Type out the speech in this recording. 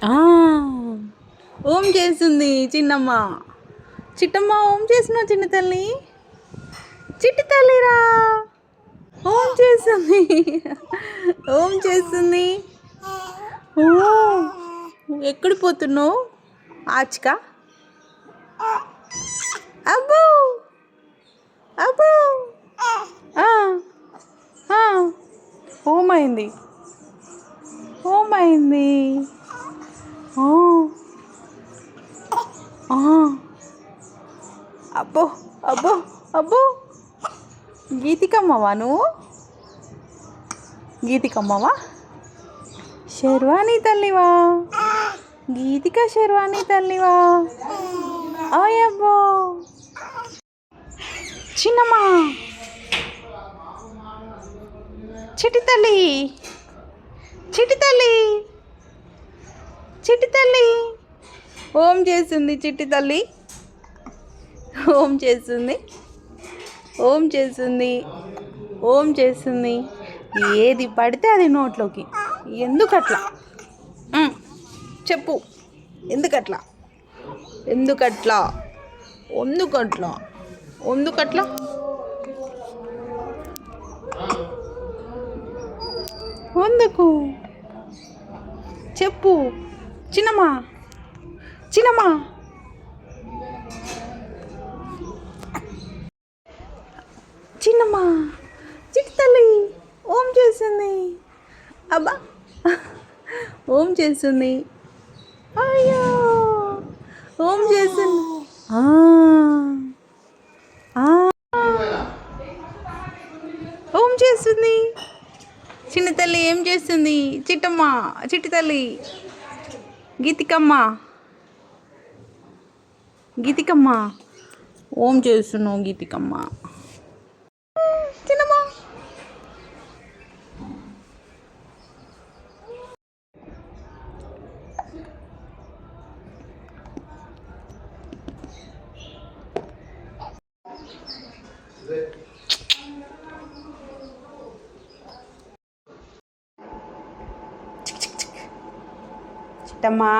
ఆ, ఓం చేస్తుంది చిన్నమ్మ. చిట్టమ్మ ఓం చేసిన చిన్న తల్లి. చిట్టి తల్లిరా ఓం చేస్తుంది. ఓం చేస్తుంది. ఓ, ఎక్కడి పోతున్నావు ఆచ్కా? అబ్బో అబ్బో. ఆ, ఆ. ఓం అయింది. ఓం అయింది. ఆ, ఆ. అబ్బో అబ్బో అబ్బో. గీతికమ్మవా నువ్వు? గీతికమ్మవా? శర్వాణి తల్లివా? గీతిక శర్వాణి తల్లివా? అయ్యబ్బో. చిన్నమ్మా, చిట్టి తల్లి, చిట్టి తల్లి, చిట్టి తల్లి. ఓం చేస్తుంది చిట్టి తల్లి. ఓం చేస్తుంది. ఓం చేస్తుంది. ఓం చేస్తుంది. ఏది పడితే అది నోట్లోకి. ఎందుకట్లా? చెప్పు, ఎందుకట్లా? ఎందుకట్లా? ఎందుకట్లా? ఎందుకట్లా? ఎందుకు చెప్పు చిన్నమ్మా. చిన్నమ్మా, చిన్నమ్మా, చిట్టి తల్లి ఓం చేస్తుంది. అబ్బా, ఓం చేస్తుంది. అయ్యో, ఓం చేస్తుంది. ఆ, ఆ. ఓం చేస్తుంది. చిన్న తల్లి ఏం చేస్తుంది? చిట్టమ్మ, చిట్టి తల్లి, గీతికమ్మ, గీతికమ్మ. ఓం చేస్తున్నావు గీతికమ్మ. చిన్నమ్మ, చిట్టమ్మా.